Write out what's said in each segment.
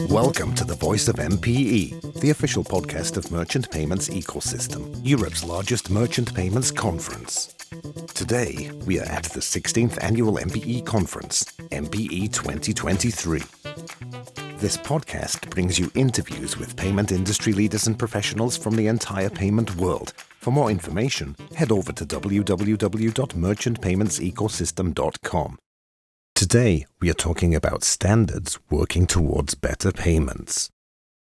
Welcome to the Voice of MPE, the official podcast of Merchant Payments Ecosystem, Europe's largest merchant payments conference. Today, we are at the 16th Annual MPE Conference, MPE 2023. This podcast brings you interviews with payment industry leaders and professionals from the entire payment world. For more information, head over to www.merchantpaymentsecosystem.com. Today, we are talking about standards working towards better payments.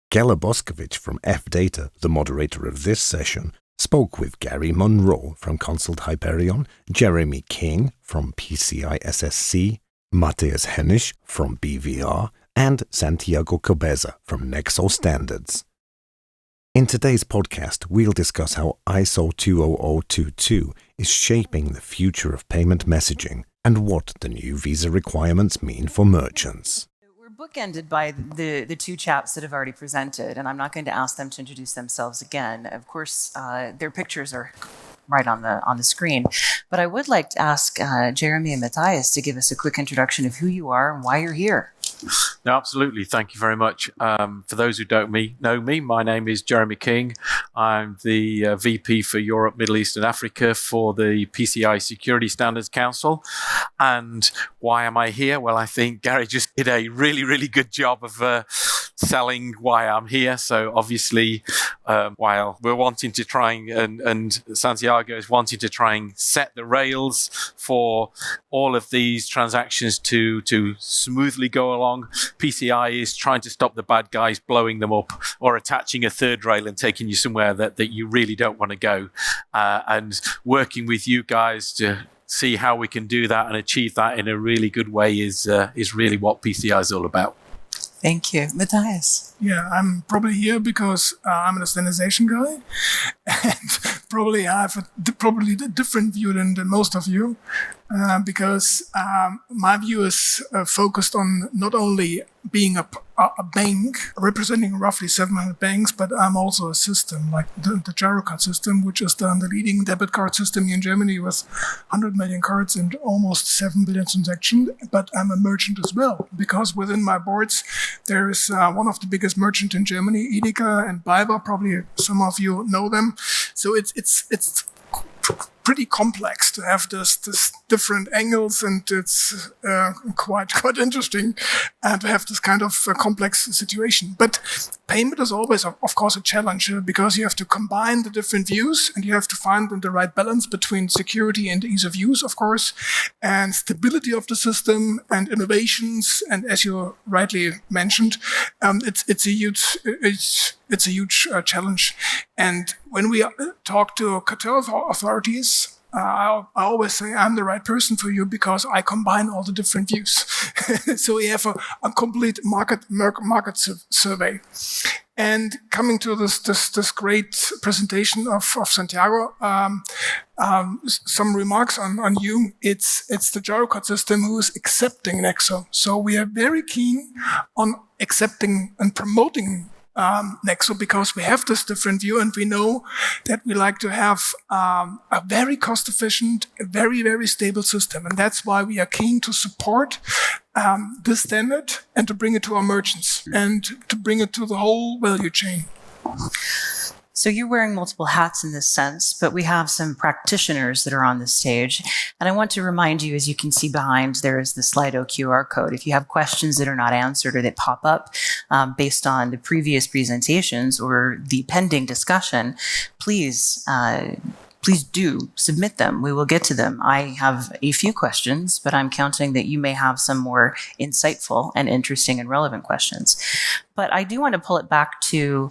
Gela Boscovich from F-Data, the moderator of this session, spoke with Gary Monroe from Consult Hyperion, Jeremy King from PCI SSC, Matthias Hennisch from BVR, and Santiago Cabeza from Nexo Standards. In today's podcast, we'll discuss how ISO 20022 is shaping the future of payment messaging and what the new visa requirements mean for merchants. We're bookended by the two chaps that have already presented, and I'm not going to ask them to introduce themselves again. Of course, their pictures are right on the screen. But I would like to ask Jeremy and Matthias to give us a quick introduction of who you are and why you're here. No, absolutely. Thank you very much. For those who don't know me, my name is Jeremy King. I'm the VP for Europe, Middle East and Africa for the PCI Security Standards Council. And why am I here? Well, I think Gary just did a really, really good job of selling why I'm here. So obviously, while we're wanting to try and Santiago is wanting to try and set the rails for all of these transactions to smoothly go along, PCI is trying to stop the bad guys blowing them up or attaching a third rail and taking you somewhere that you really don't want to go. And working with you guys to see how we can do that and achieve that in a really good way is really what PCI is all about. Thank you. Matthias. Yeah, I'm probably here because I'm a standardization guy, and probably I have a different view than most of you, because my view is focused on not only being a bank representing roughly 700 banks, but I'm also a system like the Girocard system, which is the leading debit card system in Germany with 100 million cards and almost 7 billion transactions. But I'm a merchant as well, because within my boards there is one of the biggest merchants in Germany, Edeka and BayWa. Probably some of you know them. So it's pretty complex to have this different angles, and it's quite interesting to have this kind of complex situation. But payment is always, of course, a challenge because you have to combine the different views and you have to find the right balance between security and ease of use, of course, and stability of the system and innovations. And as you rightly mentioned, it's a huge challenge. And when we talk to cartel authorities, I always say I'm the right person for you because I combine all the different views. So we have a complete market survey. And coming to this great presentation of Santiago, some remarks on you. It's the Girocard system who is accepting Nexo. So we are very keen on accepting and promoting Nexo because we have this different view, and we know that we like to have a very cost-efficient, very, very stable system. And that's why we are keen to support this standard and to bring it to our merchants and to bring it to the whole value chain. So you're wearing multiple hats in this sense, but we have some practitioners that are on the stage. And I want to remind you, as you can see behind, there is the Slido QR code. If you have questions that are not answered or that pop up based on the previous presentations or the pending discussion, please do submit them. We will get to them. I have a few questions, but I'm counting that you may have some more insightful and interesting and relevant questions. But I do want to pull it back to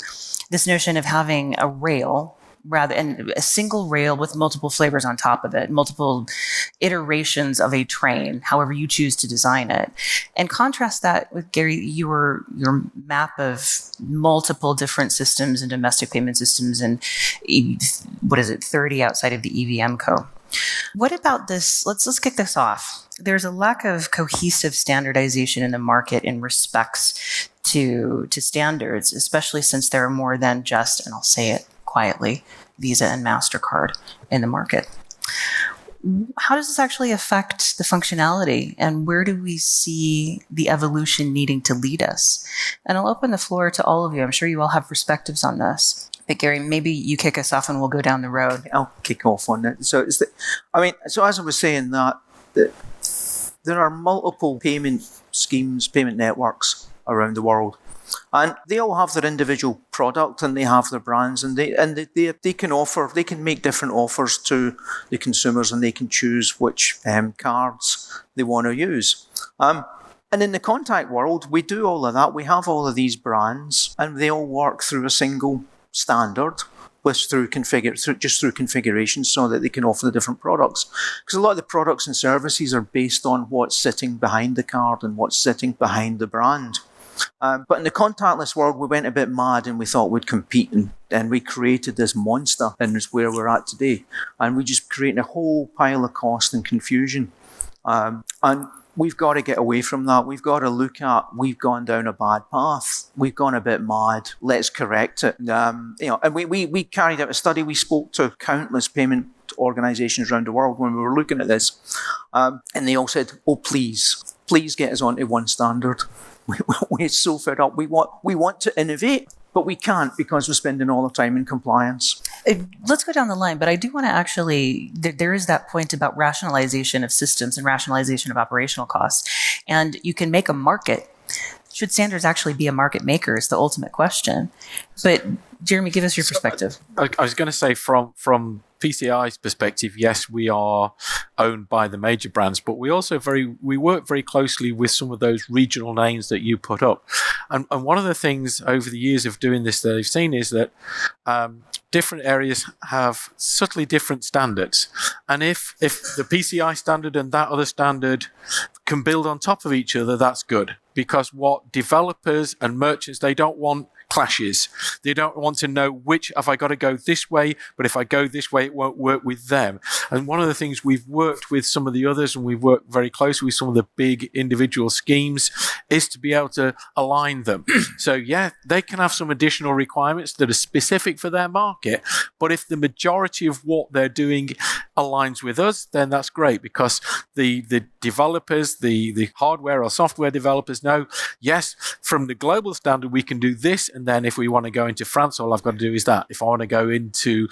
this notion of having a rail and a single rail with multiple flavors on top of it, multiple iterations of a train, however you choose to design it. And contrast that with, Gary, your map of multiple different systems and domestic payment systems and 30 outside of the EVM co. What about this? Let's kick this off. There's a lack of cohesive standardization in the market in respects to standards, especially since there are more than just, and I'll say it quietly, Visa and MasterCard in the market. how does this actually affect the functionality, and where do we see the evolution needing to lead us? And I'll open the floor to all of you. I'm sure you all have perspectives on this. But Gary, maybe you kick us off and we'll go down the road. I'll kick off on it. So as I was saying, that there are multiple payment schemes, payment networks around the world. And they all have their individual product and they have their brands, and they can make different offers to the consumers, and they can choose which cards they want to use. And in the contact world, we do all of that. We have all of these brands, and they all work through a single standard, through configuration, so that they can offer the different products. Because a lot of the products and services are based on what's sitting behind the card and what's sitting behind the brand. But in the contactless world, we went a bit mad and we thought we'd compete, and we created this monster, and it's where we're at today. And we just created a whole pile of cost and confusion. And we've got to get away from that. We've got to look at, we've gone down a bad path. We've gone a bit mad. Let's correct it. And we carried out a study. We spoke to countless payment organizations around the world when we were looking at this. And they all said, oh, please get us onto one standard. We're so fed up. We want to innovate, but we can't because we're spending all the time in compliance. Let's go down the line, but I do want to actually, there is that point about rationalization of systems and rationalization of operational costs. And you can make a market. Should standards actually be a market maker is the ultimate question. But Jeremy, give us your perspective. I was going to say from PCI's perspective, yes, we are owned by the major brands, but we also we work very closely with some of those regional names that you put up. And one of the things over the years of doing this that I've seen is that different areas have subtly different standards. And if the PCI standard and that other standard can build on top of each other, that's good. Because what developers and merchants, they don't want clashes. They don't want to know which, have I got to go this way, but if I go this way, it won't work with them. And one of the things we've worked with some of the others, and we've worked very closely with some of the big individual schemes, is to be able to align them. So yeah, they can have some additional requirements that are specific for their market, but if the majority of what they're doing aligns with us, then that's great, because the developers, the hardware or software developers know, yes, from the global standard, we can do this. And then if we want to go into France, all I've got to do is that. If I want to go into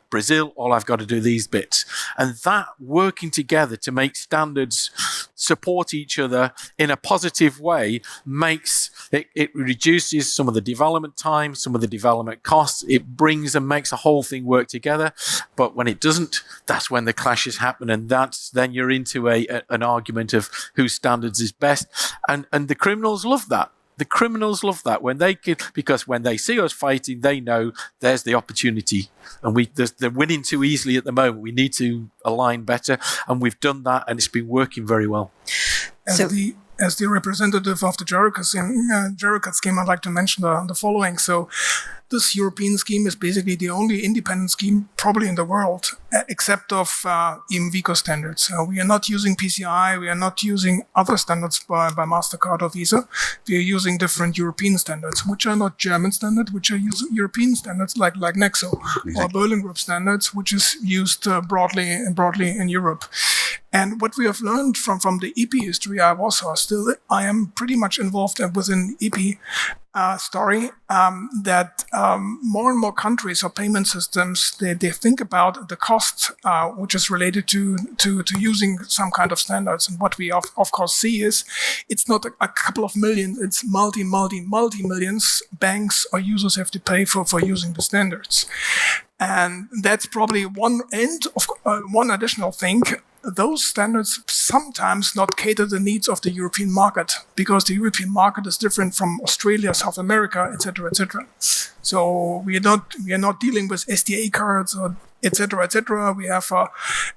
Brazil, all I've got to do these bits. And that working together to make standards support each other in a positive way makes it reduces some of the development time, some of the development costs. It brings and makes the whole thing work together. But when it doesn't, that's when the clashes happen, and then you're into an argument of whose standards is best. And the criminals love that. The criminals love that because when they see us fighting, they know there's the opportunity, and they're winning too easily at the moment. We need to align better, and we've done that, and it's been working very well. As the representative of the JERICAT scheme, I'd like to mention the following. So this European scheme is basically the only independent scheme probably in the world, except of IMVICO standards. We are not using PCI, we are not using other standards by MasterCard or Visa. We are using different European standards, which are not German standards, which are European standards like Nexo, exactly, or Berlin Group standards, which is used broadly in Europe. And what we have learned from the EP history, I am pretty much involved within EP story, that more and more countries or payment systems, they think about the cost which is related to using some kind of standards. And what we of course see is it's not a couple of millions, it's multi-millions banks or users have to pay for using the standards. And that's probably one additional thing. Those standards sometimes not cater the needs of the European market, because the European market is different from Australia, South America, etc., etc. So we are not dealing with SDA cards or etc., etc. We have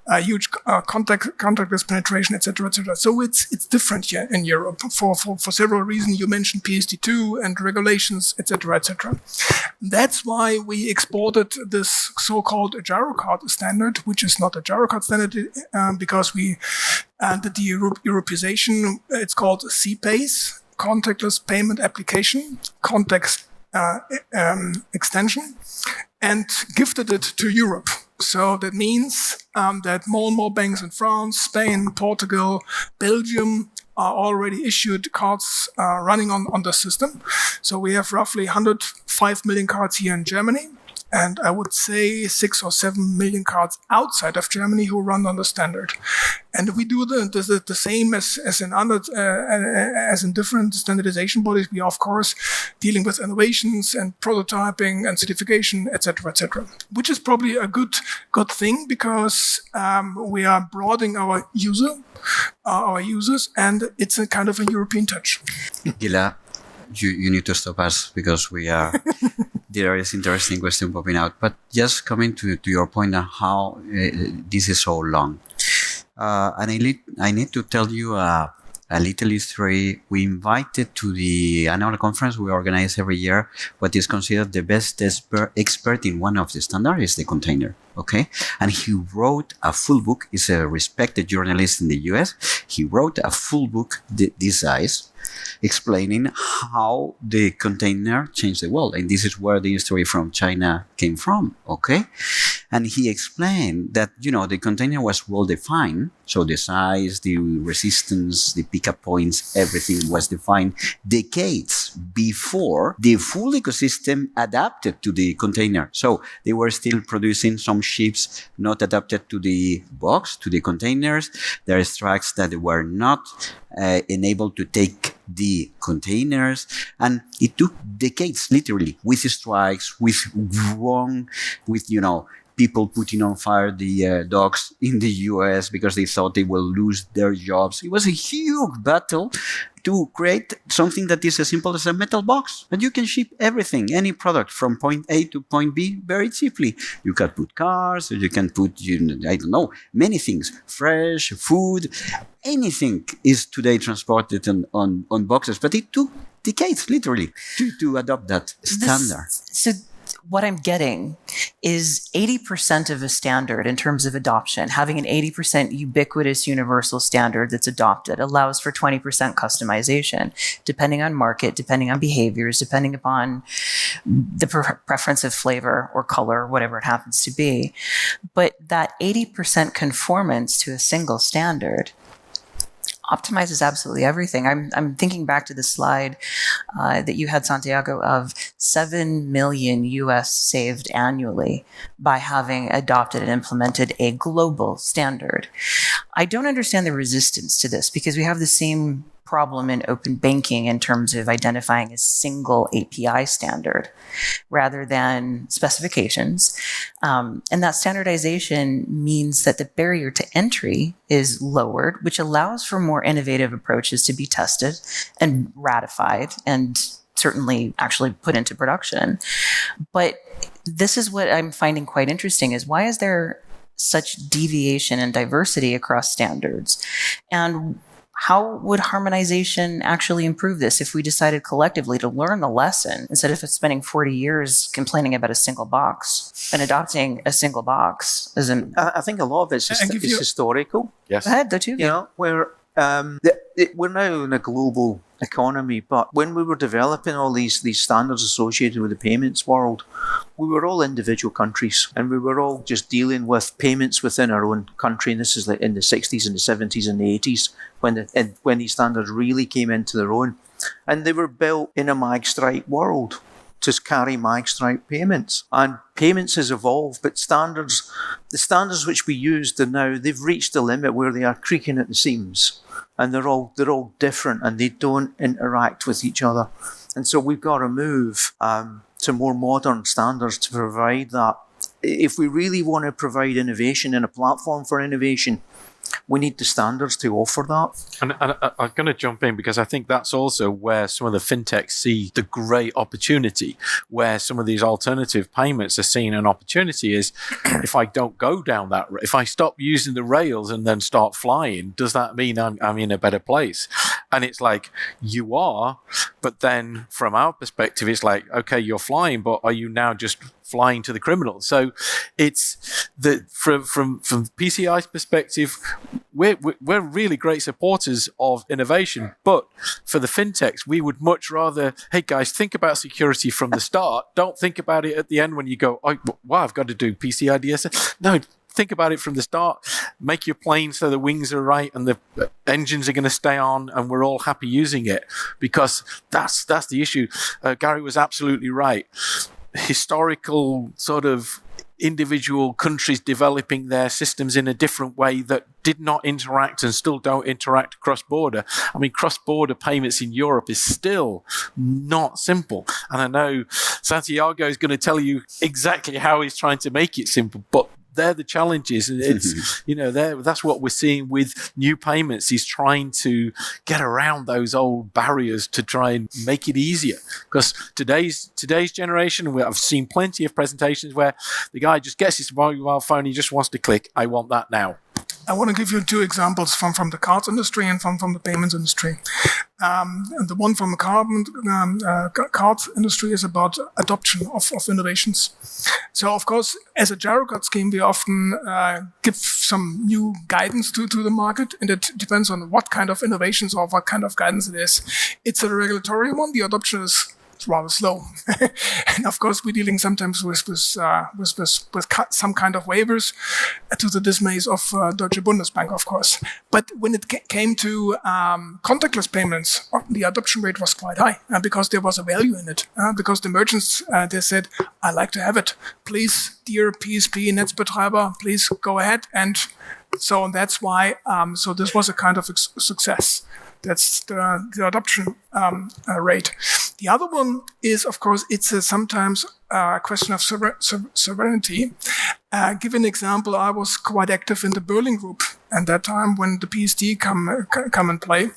a huge contactless penetration, etc., etc. So it's different here in Europe for several reasons. You mentioned PSD2 and regulations, etc., etc. That's why we exported this so-called GiroCard standard, which is not a GiroCard standard, because we did the Europeization. It's called CPACE, Contactless Payment Application, Context Extension, and gifted it to Europe. So that means that more and more banks in France, Spain, Portugal, Belgium are already issued cards running on the system. So we have roughly 105 million cards here in Germany. And I would say 6 or 7 million cards outside of Germany who run on the standard. And we do the same as in different standardization bodies. We are, of course, dealing with innovations and prototyping and certification, etc., which is probably a good thing because we are broadening our users, and it's a kind of a European touch. Gila, you need to stop us because we are. There is interesting question popping out, but just coming to your point on how this is so long, and I need to tell you a little history. We invited to the annual conference we organize every year what is considered the best expert in one of the standards is the container. Okay, and he wrote a full book. He's a respected journalist in the US. He wrote a full book this size, explaining how the container changed the world. And this is where the history from China came from, okay? And he explained that, the container was well defined. So the size, the resistance, the pickup points, everything was defined decades before the full ecosystem adapted to the container. So they were still producing some ships not adapted to the box, to the containers. There are trucks that were not enabled to take the containers, and it took decades, literally, with strikes, with people putting on fire the docks in the US because they thought they will lose their jobs. It was a huge battle to create something that is as simple as a metal box. And you can ship everything, any product from point A to point B very cheaply. You can put cars, or you can put, many things, fresh, food, anything is today transported on boxes. But it took decades, literally, to adopt that standard. So what I'm getting is 80% of a standard in terms of adoption, having an 80% ubiquitous universal standard that's adopted allows for 20% customization, depending on market, depending on behaviors, depending upon the preference of flavor or color, whatever it happens to be. But that 80% conformance to a single standard optimizes absolutely everything. I'm thinking back to the slide that you had, Santiago, of 7 million US saved annually by having adopted and implemented a global standard. I don't understand the resistance to this because we have the same problem in open banking in terms of identifying a single API standard rather than specifications. And that standardization means that the barrier to entry is lowered, which allows for more innovative approaches to be tested and ratified and certainly actually put into production. But this is what I'm finding quite interesting is why is there such deviation and diversity across standards? And how would harmonization actually improve this if we decided collectively to learn the lesson instead of spending 40 years complaining about a single box and adopting a single box? I think a lot of it's historical. Yes. Go ahead, the two of you. Where we're now in a global economy, but when we were developing all these standards associated with the payments world, we were all individual countries and we were all just dealing with payments within our own country. And this is like in the 60s and the 70s and the 80s when these standards really came into their own. And they were built in a magstripe world to carry magstripe payments. And payments has evolved, but the standards which we used are now, they've reached a limit where they are creaking at the seams. And they're all different and they don't interact with each other. And so we've got to move to more modern standards to provide that. If we really want to provide innovation and a platform for innovation, we need the standards to offer that. And I'm going to jump in because I think that's also where some of the fintechs see the great opportunity, where some of these alternative payments are seeing an opportunity is if I don't go down that, if I stop using the rails and then start flying, does that mean I'm in a better place? And it's like you are, But then from our perspective, it's like, okay, you're flying, but are you now just flying to the criminals? So it's that from PCI's perspective, we're really great supporters of innovation. But for the fintechs, we would much rather, hey guys, think about security from the start. Don't think about it at the end when you go, oh, wow, I've got to do PCI DSS. No, think about it from the start. Make your plane so the wings are right and the engines are going to stay on, and we're all happy using it, because that's the issue. Gary was absolutely right. Historical sort of individual countries developing their systems in a different way that did not interact and still don't interact cross-border. I mean, cross-border payments in Europe is still not simple. And I know Santiago is going to tell you exactly how he's trying to make it simple, but they're the challenges, and it's that's what we're seeing with new payments, is trying to get around those old barriers to try and make it easier. Because today's generation, I've seen plenty of presentations where the guy just gets his mobile phone, he just wants to click, I want that now. I want to give you two examples from the cards industry and from the payments industry. And the one from the cards industry is about adoption of innovations. So, of course, as a gyro card scheme, we often give some new guidance to the market, and it depends on what kind of innovations or what kind of guidance it is. It's a regulatory one. The adoption is rather slow. And of course, we're dealing sometimes with some kind of waivers, to the dismays of Deutsche Bundesbank, of course. But when it came to contactless payments, the adoption rate was quite high because there was a value in it. Because the merchants, they said, I like to have it. Please, dear PSP Netzbetreiber, please go ahead. And so that's why, so this was a kind of success. That's the adoption rate. The other one is, of course, it's sometimes a question of sovereignty. Give an example. I was quite active in the Berlin Group at that time when the PSD come in play.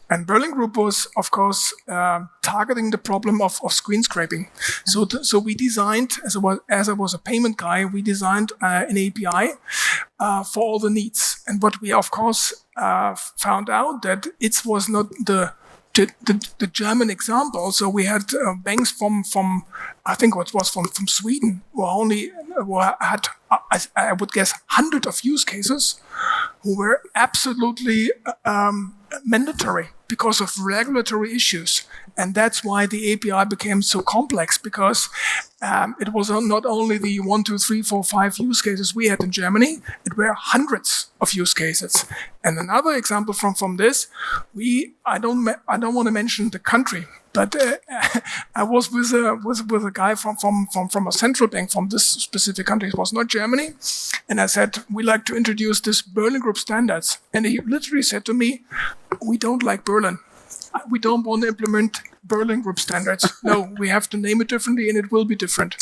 And Berlin Group was, of course, targeting the problem of screen scraping. So we designed, as I was a payment guy, we designed an API for all the needs. And what we, of course, found out that it was not the German example. So we had banks from I think what was from Sweden who had I would guess hundreds of use cases who were absolutely mandatory because of regulatory issues. And that's why the API became so complex, because it was not only the 1, 2, 3, 4, 5 use cases we had in Germany, it were hundreds of use cases. And another example from this, I don't want to mention the country, but I was with a guy from a central bank from this specific country. It was not Germany. And I said, we like to introduce this Berlin Group standards. And he literally said to me, we don't like Berlin. We don't want to implement Berlin Group standards. No, we have to name it differently, and it will be different.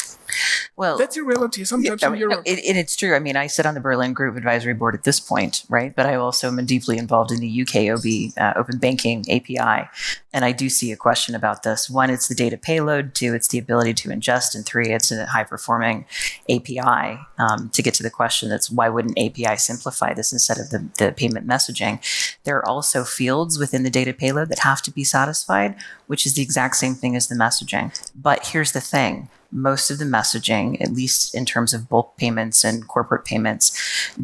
Well, that's a reality sometimes in Europe. And it's true. I mean, I sit on the Berlin Group Advisory Board at this point, right? But I also am deeply involved in the UKOB Open Banking API. And I do see a question about this. One, it's the data payload. Two, it's the ability to ingest. And three, it's a high-performing API. To get to the question, that's why wouldn't API simplify this instead of the payment messaging? There are also fields within the data payload that have to be satisfied, which is the exact same thing as the messaging. But here's the thing. Most of the messaging, at least in terms of bulk payments and corporate payments,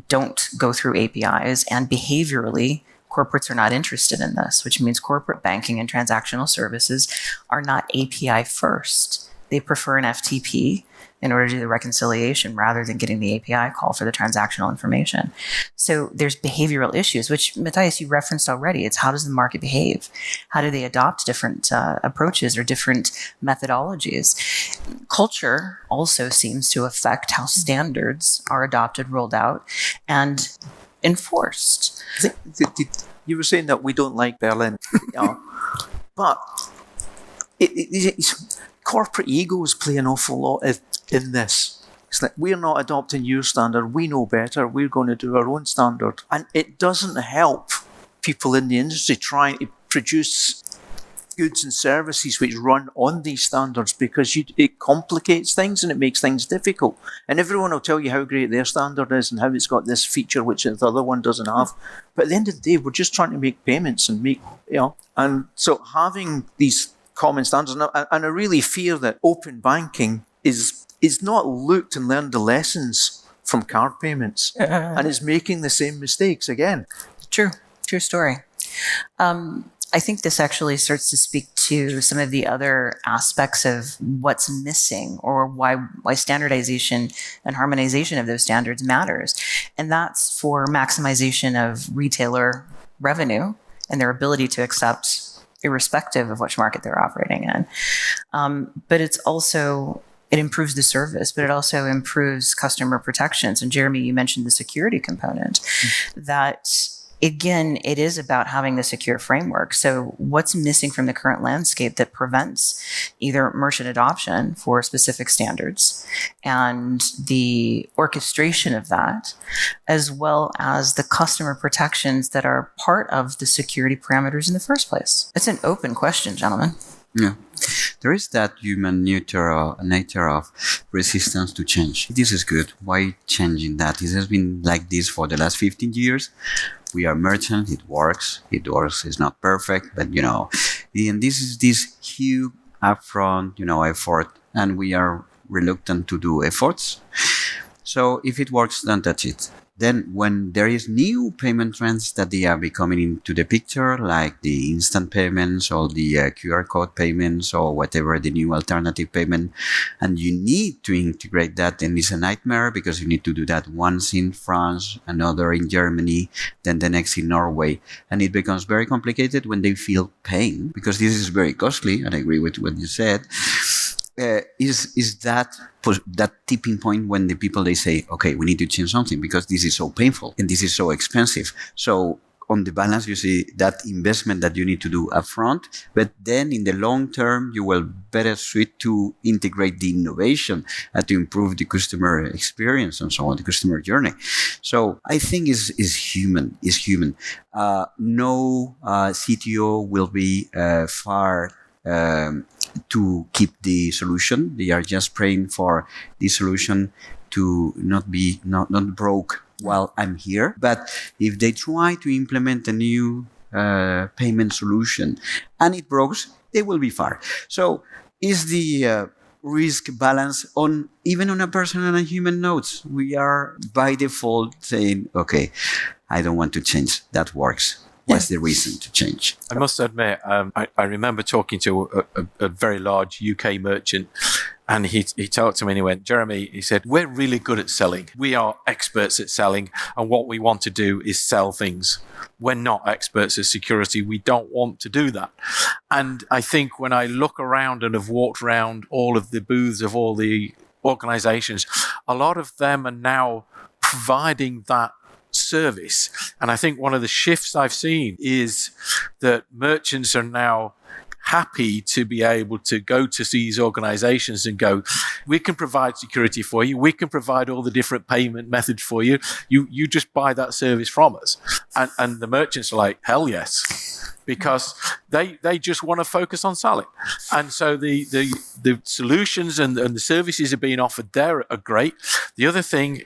don't go through APIs. And behaviorally, corporates are not interested in this, which means corporate banking and transactional services are not API first. They prefer an FTP in order to do the reconciliation rather than getting the API call for the transactional information. So there's behavioral issues, which, Matthias, you referenced already. It's how does the market behave? How do they adopt different approaches or different methodologies? Culture also seems to affect how standards are adopted, rolled out, and enforced. You were saying that we don't like Berlin, but corporate egos play an awful lot in this. It's like, we're not adopting your standard, we know better, we're going to do our own standard. And it doesn't help people in the industry trying to produce goods and services which run on these standards, because it complicates things and it makes things difficult. And everyone will tell you how great their standard is and how it's got this feature which the other one doesn't have. But at the end of the day, we're just trying to make payments and and so having these common standards. And I really fear that open banking is not looked and learned the lessons from card payments and is making the same mistakes again. True story. I think this actually starts to speak to some of the other aspects of what's missing or why standardization and harmonization of those standards matters. And that's for maximization of retailer revenue and their ability to accept irrespective of which market they're operating in. But it's also, it improves the service, but it also improves customer protections. And Jeremy, you mentioned the security component. That, again, it is about having the secure framework. So what's missing from the current landscape that prevents either merchant adoption for specific standards and the orchestration of that, as well as the customer protections that are part of the security parameters in the first place? It's an open question, gentlemen. Yeah. There is that human nature of resistance to change. This is good. Why changing that? It has been like this for the last 15 years. We are merchants. It works. It's not perfect, but and this is this huge upfront, effort, and we are reluctant to do efforts. So if it works, then that's it. Then when there is new payment trends that they are becoming into the picture, like the instant payments or the QR code payments or whatever the new alternative payment, and you need to integrate that, then it's a nightmare because you need to do that once in France, another in Germany, then the next in Norway. And it becomes very complicated when they feel pain, because this is very costly, and I agree with what you said. Is that tipping point when the people, they say, okay, we need to change something because this is so painful and this is so expensive. So on the balance, you see that investment that you need to do upfront, but then in the long term, you will better suit to integrate the innovation and to improve the customer experience and so on, the customer journey. So I think is human. No CTO will be far to keep the solution. They are just praying for the solution to not be not broke while I'm here. But if they try to implement a new payment solution and it breaks, they will be far. So is the risk balance even on a personal and human notes? We are by default saying, okay, I don't want to change. That works. What's the reason to change? I must admit, I remember talking to a very large UK merchant, and he talked to me and he went, Jeremy, he said, we're really good at selling. We are experts at selling, and what we want to do is sell things. We're not experts at security. We don't want to do that. And I think when I look around and have walked around all of the booths of all the organizations, a lot of them are now providing that service. And I think one of the shifts I've seen is that merchants are now happy to be able to go to these organizations and go, we can provide security for you. We can provide all the different payment methods for you. You just buy that service from us. And the merchants are like, hell yes. Because they just want to focus on selling. And so the solutions and the services are being offered there are great. The other thing,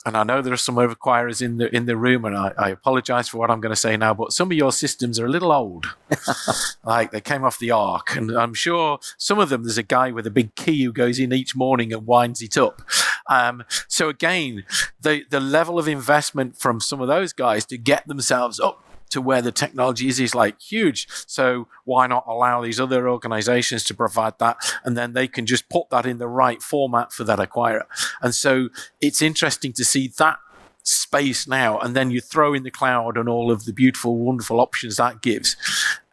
and I know there are some overacquirers in the room, and I apologize for what I'm going to say now, but some of your systems are a little old. Like they came off the ark, and I'm sure some of them, there's a guy with a big key who goes in each morning and winds it up. So again, the level of investment from some of those guys to get themselves up to where the technology is like huge. So why not allow these other organizations to provide that, and then they can just put that in the right format for that acquirer. And so it's interesting to see that space now, and then you throw in the cloud and all of the beautiful, wonderful options that gives.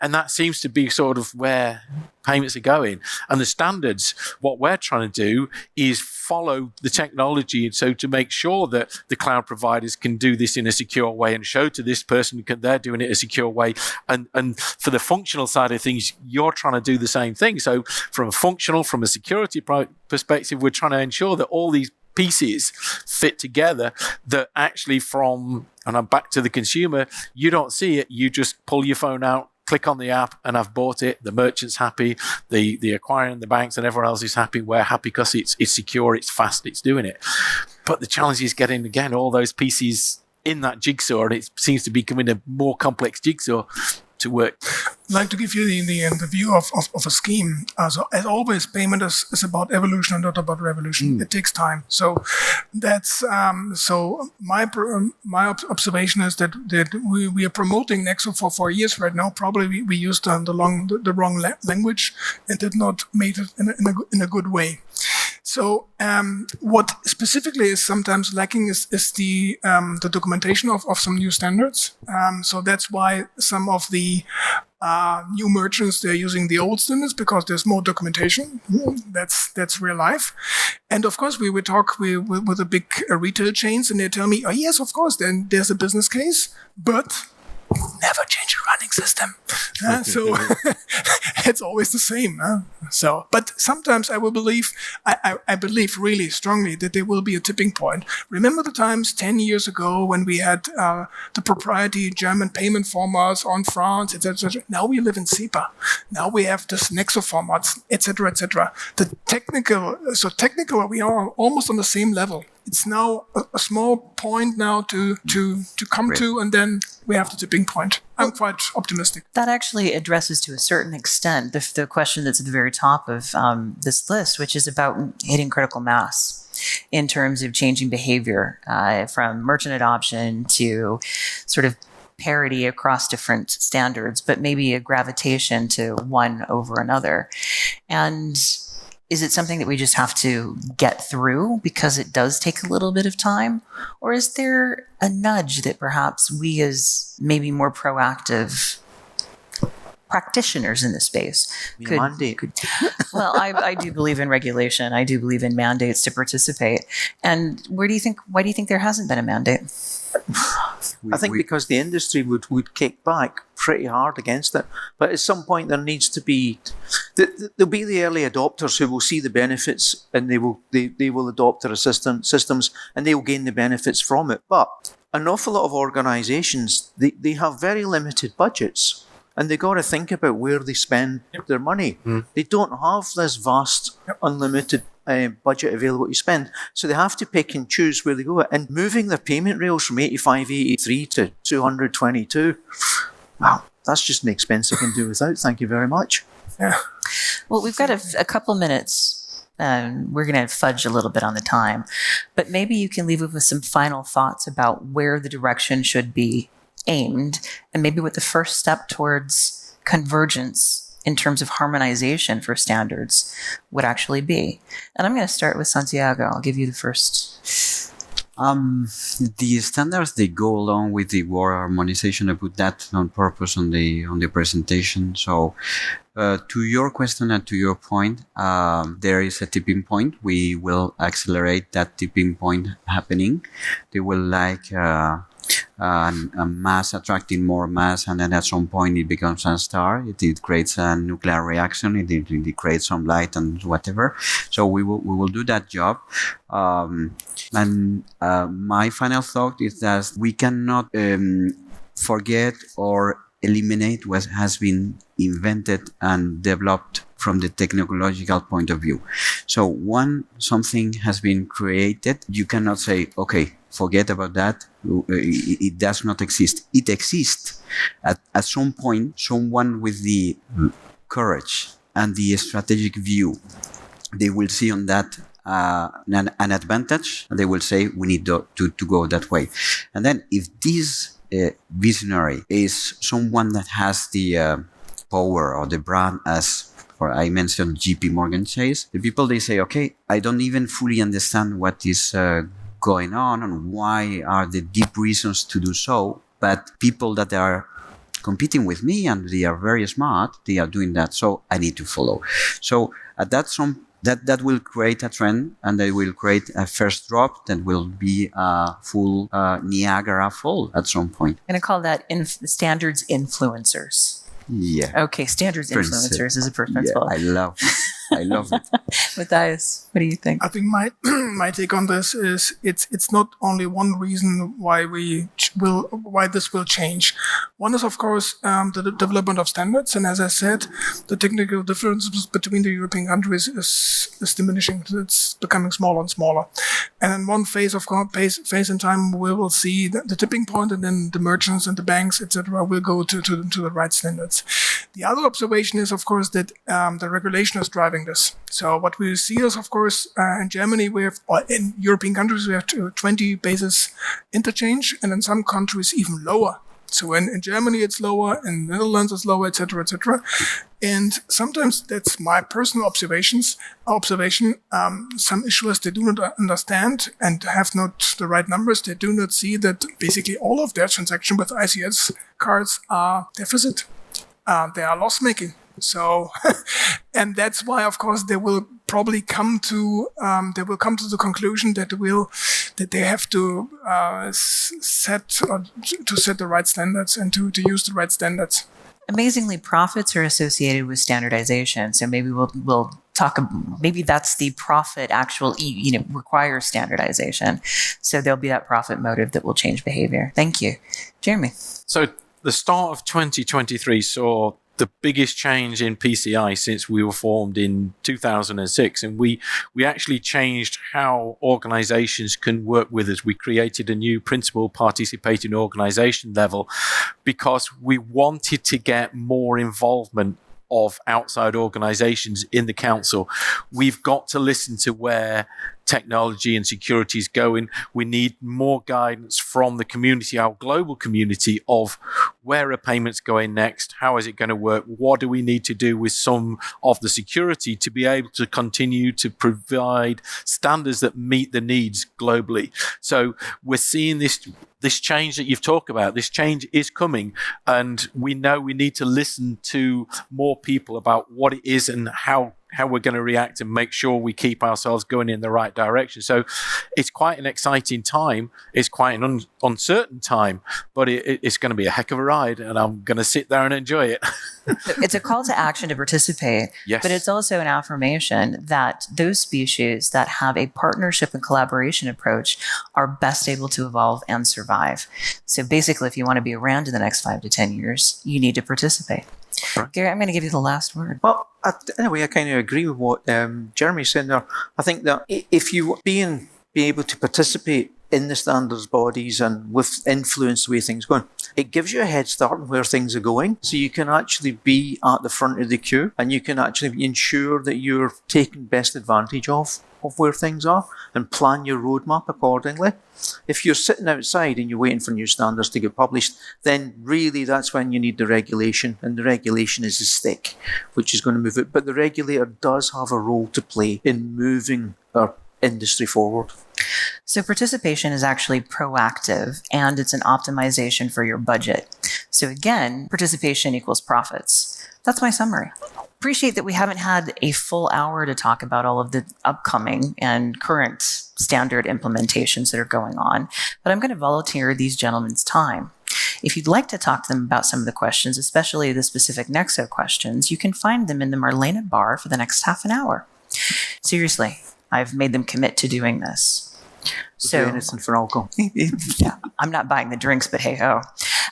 And that seems to be sort of where payments are going. And the standards, what we're trying to do is follow the technology. And so to make sure that the cloud providers can do this in a secure way and show to this person they're doing it a secure way. And for the functional side of things, you're trying to do the same thing. So from a security perspective, we're trying to ensure that all these pieces fit together, that actually and I'm back to the consumer, you don't see it, you just pull your phone out, click on the app, and I've bought it. The merchant's happy, the acquirer and the banks and everyone else is happy. We're happy because it's secure, it's fast, it's doing it. But the challenge is getting, again, all those pieces in that jigsaw, and it seems to be becoming a more complex jigsaw, to work. I'd like to give you the view of a scheme. So as always, payment is about evolution and not about revolution. It takes time. So that's so my observation is that we are promoting Nexo for 4 years right now. Probably we used the wrong language and did not make it in a good way. So what specifically is sometimes lacking is the documentation of some new standards. So that's why some of the new merchants, they're using the old standards because there's more documentation. That's real life. And of course, we talk with the big retail chains, and they tell me, oh yes, of course, then there's a business case, but never change a running system. So it's always the same. So, but sometimes I believe really strongly that there will be a tipping point. Remember the times 10 years ago when we had the proprietary German payment formats on France, etc. Now we live in SEPA. Now we have this Nexo formats, etc., etc. The technical, we are almost on the same level. It's now a small point now to come to, and then we have the tipping point. I'm quite optimistic. That actually addresses to a certain extent the question that's at the very top of this list, which is about hitting critical mass in terms of changing behavior from merchant adoption to sort of parity across different standards, but maybe a gravitation to one over another. And is it something that we just have to get through because it does take a little bit of time? Or is there a nudge that perhaps we as maybe more proactive practitioners in this space could well, I do believe in regulation. I do believe in mandates to participate. And why do you think there hasn't been a mandate? I think because the industry would kick back pretty hard against it. But at some point there needs to be, there'll be the early adopters who will see the benefits and they will adopt their systems and they will gain the benefits from it. But an awful lot of organisations, they have very limited budgets. And they got to think about where they spend their money. They don't have this vast, unlimited budget available to spend. So they have to pick and choose where they go. And moving their payment rails from 85, 83 to 222, wow, that's just an expense I can do without. Thank you very much. Yeah. Well, we've got a couple minutes. We're going to fudge a little bit on the time. But maybe you can leave us with some final thoughts about where the direction should be aimed, and maybe what the first step towards convergence in terms of harmonization for standards would actually be. And I'm going to start with Santiago. I'll give you the first. The standards, they go along with the word harmonization. I put that on purpose on the presentation. So to your question and to your point, there is a tipping point. We will accelerate that tipping point happening. They will like a mass attracting more mass, and then at some point it becomes a star. It creates a nuclear reaction. It creates some light and whatever. So we will do that job. And my final thought is that we cannot forget or eliminate what has been invented and developed from the technological point of view. So when something has been created, you cannot say, okay, forget about that. It does not exist. It exists. At some point, someone with the courage and the strategic view, they will see on that an advantage, and they will say, we need to go that way. And then if this visionary is someone that has the power or the brand, as for I mentioned JP Morgan Chase, the people, they say, okay, I don't even fully understand what is going on and why are the deep reasons to do so, but people that are competing with me and they are very smart, they are doing that, so I need to follow. So at that will create a trend, and they will create a first drop that will be a full Niagara fall at some point. I'm going to call that standards influencers. Yeah. Okay, standards influencers is a first principle. Yeah, I love I love it. Matthias, what do you think? I think my my take on this is it's not only one reason why this will change. One is of course the development of standards, and as I said, the technical differences between the European countries is diminishing. It's becoming smaller and smaller, and in one phase in time we will see the tipping point, and then the merchants and the banks, etc., will go to the right standards. The other observation is of course that the regulation is driving this. So what we see is, of course, in Germany, or in European countries, we have 20 basis interchange, and in some countries even lower. So in Germany it's lower, in the Netherlands it's lower, etc., etc. And sometimes that's my personal observation. Some issuers, they do not understand and have not the right numbers. They do not see that basically all of their transactions with ICS cards are deficit. They are loss-making. So, and that's why, of course, they will probably come to the conclusion that they have to set the right standards and to use the right standards. Amazingly, profits are associated with standardization. So maybe we'll talk. Maybe that's the profit actual requires standardization. So there'll be that profit motive that will change behavior. Thank you, Jeremy. So the start of 2023 saw the biggest change in PCI since we were formed in 2006, and we actually changed how organizations can work with us. We created a new principal participating organization level because we wanted to get more involvement of outside organizations in the council. We've got to listen to where technology and security is going. We need more guidance from the community, our global community, of where are payments going next? How is it going to work? What do we need to do with some of the security to be able to continue to provide standards that meet the needs globally? So we're seeing this change that you've talked about. This change is coming, and we know we need to listen to more people about what it is and how we're going to react and make sure we keep ourselves going in the right direction. So it's quite an exciting time. It's quite an uncertain time, but it's going to be a heck of a ride, and I'm going to sit there and enjoy it. It's a call to action to participate, yes. But it's also an affirmation that those species that have a partnership and collaboration approach are best able to evolve and survive. So basically, if you want to be around in the next 5 to 10 years, you need to participate. Right. Gary, I'm going to give you the last word. Well, anyway, I kind of agree with what Jeremy said there. I think that if you be able to participate in the standards bodies and with influence the way things are going, it gives you a head start on where things are going. So you can actually be at the front of the queue, and you can actually ensure that you're taking best advantage of where things are and plan your roadmap accordingly. If you're sitting outside and you're waiting for new standards to get published, then really that's when you need the regulation, and the regulation is a stick which is going to move it. But the regulator does have a role to play in moving our industry forward. So participation is actually proactive, and it's an optimization for your budget. So again, participation equals profits. That's my summary. Appreciate that we haven't had a full hour to talk about all of the upcoming and current standard implementations that are going on, but I'm going to volunteer these gentlemen's time. If you'd like to talk to them about some of the questions, especially the specific Nexo questions, you can find them in the Marlena bar for the next half an hour. Seriously, I've made them commit to doing this. So innocent for alcohol. Yeah, I'm not buying the drinks, but hey ho.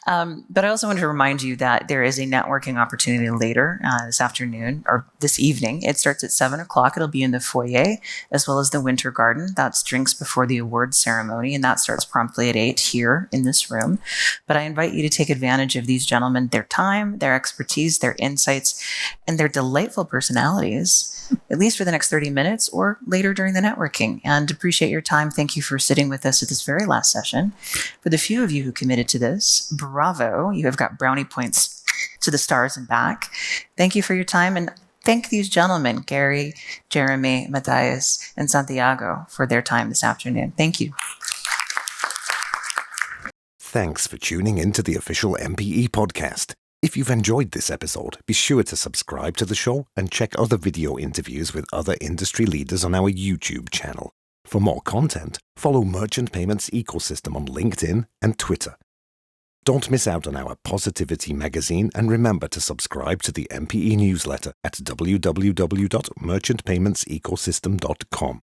But I also want to remind you that there is a networking opportunity later this afternoon or this evening. It starts at 7 o'clock. It'll be in the foyer as well as the Winter Garden. That's drinks before the awards ceremony, and that starts promptly at 8 here in this room. But I invite you to take advantage of these gentlemen, their time, their expertise, their insights, and their delightful personalities, at least for the next 30 minutes or later during the networking. And appreciate your time. Thank you for sitting with us at this very last session. For the few of you who committed to this, bravo. You have got brownie points to the stars and back. Thank you for your time, and thank these gentlemen, Gary, Jeremy, Matthias, and Santiago, for their time this afternoon. Thank you. Thanks for tuning in to the official MPE podcast. If you've enjoyed this episode, be sure to subscribe to the show and check other video interviews with other industry leaders on our YouTube channel. For more content, follow Merchant Payments Ecosystem on LinkedIn and Twitter. Don't miss out on our Positivity magazine, and remember to subscribe to the MPE newsletter at www.merchantpaymentsecosystem.com.